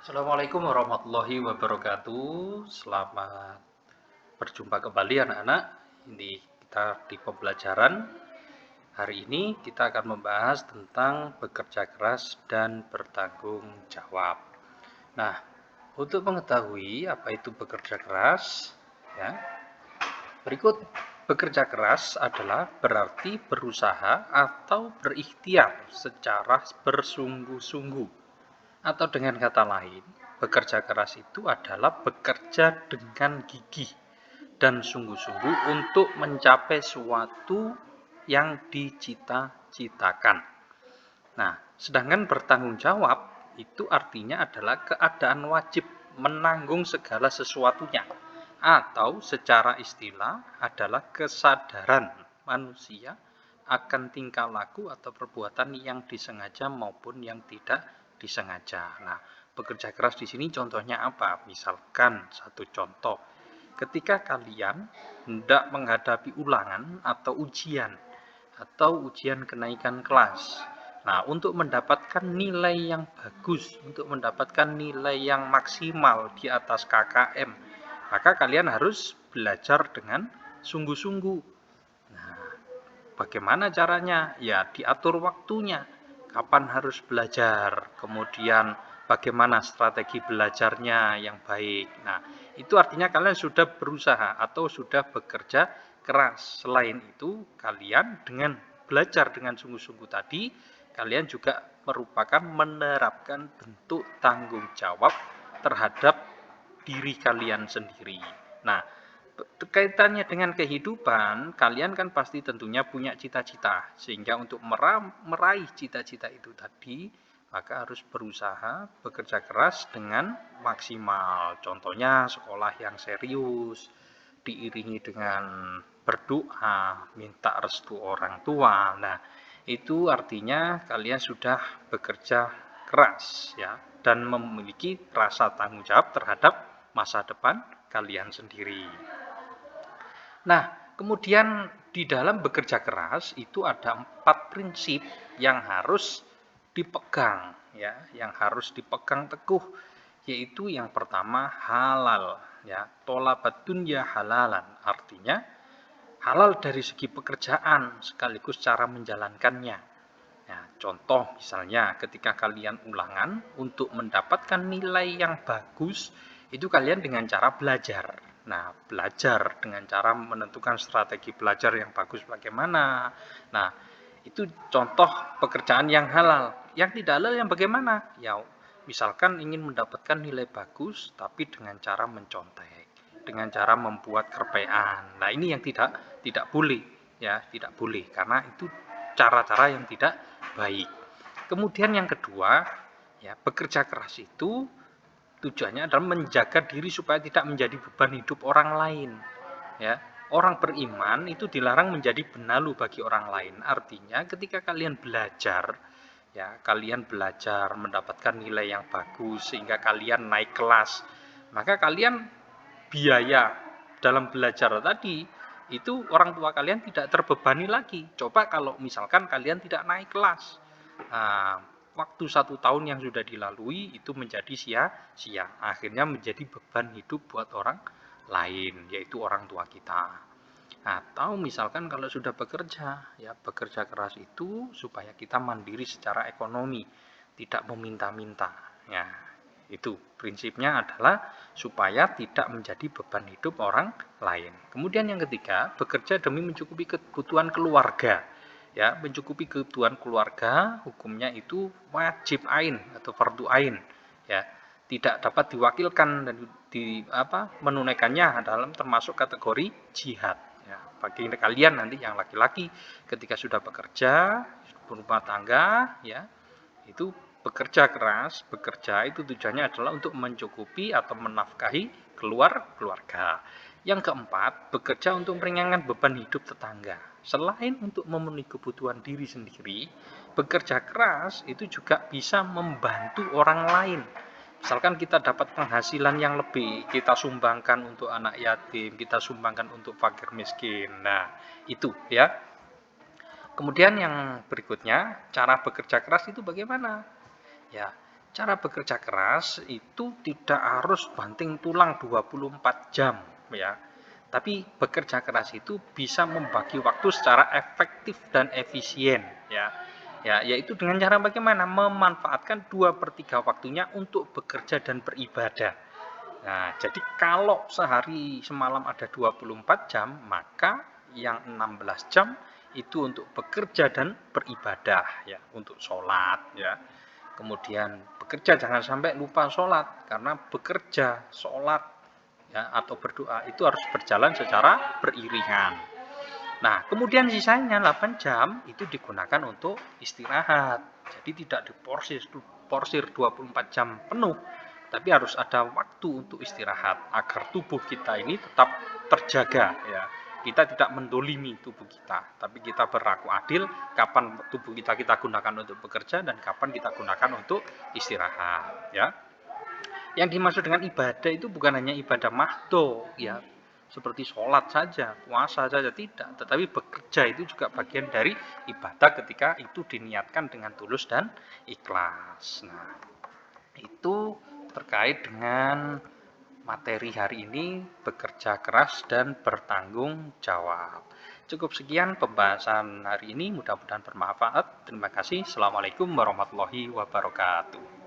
Assalamualaikum warahmatullahi wabarakatuh. Selamat berjumpa kembali anak-anak. Ini kita di pembelajaran. Hari ini kita akan membahas tentang bekerja keras dan bertanggung jawab. Nah, untuk mengetahui apa itu bekerja keras, ya, berikut bekerja keras adalah berarti berusaha atau berikhtiar secara bersungguh-sungguh. Atau dengan kata lain, bekerja keras itu adalah bekerja dengan gigih dan sungguh-sungguh untuk mencapai suatu yang dicita-citakan. Nah, sedangkan bertanggung jawab itu artinya adalah keadaan wajib menanggung segala sesuatunya, atau secara istilah adalah kesadaran manusia akan tingkah laku atau perbuatan yang disengaja maupun yang tidak disengaja. Nah, bekerja keras di sini contohnya apa? Misalkan satu contoh, ketika kalian hendak menghadapi ulangan atau ujian kenaikan kelas. Nah, untuk mendapatkan nilai yang bagus, untuk mendapatkan nilai yang maksimal di atas KKM, maka kalian harus belajar dengan sungguh-sungguh. Nah, bagaimana caranya? Ya, diatur waktunya. Kapan harus belajar? Kemudian bagaimana strategi belajarnya yang baik. Nah, itu artinya kalian sudah berusaha atau sudah bekerja keras. Selain itu, kalian dengan belajar dengan sungguh-sungguh tadi, kalian juga merupakan menerapkan bentuk tanggung jawab terhadap diri kalian sendiri. Nah, kaitannya dengan kehidupan, kalian kan pasti tentunya punya cita-cita. Sehingga untuk meraih cita-cita itu tadi, maka harus berusaha bekerja keras dengan maksimal. Contohnya sekolah yang serius, diiringi dengan berdoa, minta restu orang tua. Nah, itu artinya kalian sudah bekerja keras ya dan memiliki rasa tanggung jawab terhadap masa depan kalian sendiri. Nah, kemudian di dalam bekerja keras itu ada 4 prinsip yang harus dipegang ya, yang harus dipegang teguh, yaitu yang pertama halal ya, tholabat dunya halalan, artinya halal dari segi pekerjaan sekaligus cara menjalankannya. Nah, contoh misalnya ketika kalian ulangan untuk mendapatkan nilai yang bagus, itu kalian dengan cara belajar. Nah, belajar dengan cara menentukan strategi belajar yang bagus bagaimana. Nah, itu contoh pekerjaan yang halal. Yang tidak halal yang bagaimana? Ya, misalkan ingin mendapatkan nilai bagus tapi dengan cara mencontek, dengan cara membuat kerpean. Nah, ini yang tidak boleh ya, tidak boleh karena itu cara-cara yang tidak baik. Kemudian yang kedua, ya, bekerja keras itu tujuannya adalah menjaga diri supaya tidak menjadi beban hidup orang lain. Ya, orang beriman itu dilarang menjadi benalu bagi orang lain. Artinya ketika kalian belajar, ya, kalian belajar mendapatkan nilai yang bagus sehingga kalian naik kelas, maka kalian biaya dalam belajar tadi itu orang tua kalian tidak terbebani lagi. Coba kalau misalkan kalian tidak naik kelas, nah, waktu 1 tahun yang sudah dilalui itu menjadi sia-sia, akhirnya menjadi beban hidup buat orang lain, yaitu orang tua kita. Atau misalkan kalau sudah bekerja, ya, bekerja keras itu supaya kita mandiri secara ekonomi, tidak meminta-minta. Ya, itu prinsipnya adalah supaya tidak menjadi beban hidup orang lain. Kemudian yang ketiga, bekerja demi mencukupi kebutuhan keluarga. Ya, mencukupi kebutuhan keluarga, hukumnya itu wajib ain atau fardu ain. Ya, tidak dapat diwakilkan dan menunaikannya dalam termasuk kategori jihad. Ya, bagi kalian nanti yang laki-laki ketika sudah bekerja berumah tangga, ya, itu bekerja keras, bekerja itu tujuannya adalah untuk mencukupi atau menafkahi keluarga. Yang keempat, bekerja untuk meringankan beban hidup tetangga. Selain untuk memenuhi kebutuhan diri sendiri, bekerja keras itu juga bisa membantu orang lain. Misalkan kita dapat penghasilan yang lebih, kita sumbangkan untuk anak yatim, kita sumbangkan untuk fakir miskin. Nah, itu ya. Kemudian yang berikutnya, cara bekerja keras itu bagaimana? Ya, Cara bekerja keras itu tidak harus banting tulang 24 jam ya. Tapi bekerja keras itu bisa membagi waktu secara efektif dan efisien ya. Ya, yaitu dengan cara bagaimana? Memanfaatkan 2/3 waktunya untuk bekerja dan beribadah. Nah, jadi kalau sehari semalam ada 24 jam, maka yang 16 jam itu untuk bekerja dan beribadah ya, untuk sholat ya. Kemudian bekerja jangan sampai lupa sholat, karena bekerja, sholat ya, atau berdoa itu harus berjalan secara beriringan. Nah, kemudian sisanya 8 jam itu digunakan untuk istirahat. Jadi tidak diporsir 24 jam penuh, tapi harus ada waktu untuk istirahat agar tubuh kita ini tetap terjaga ya. Kita tidak mendolimi tubuh kita, tapi kita berlaku adil kapan tubuh kita gunakan untuk bekerja dan kapan kita gunakan untuk istirahat ya. Yang dimaksud dengan ibadah itu bukan hanya ibadah mahdo ya, seperti sholat saja, puasa saja, tidak. Tetapi bekerja itu juga bagian dari ibadah ketika itu diniatkan dengan tulus dan ikhlas. Nah, itu terkait dengan materi hari ini, bekerja keras dan bertanggung jawab. Cukup sekian pembahasan hari ini, mudah-mudahan bermanfaat. Terima kasih. Assalamualaikum warahmatullahi wabarakatuh.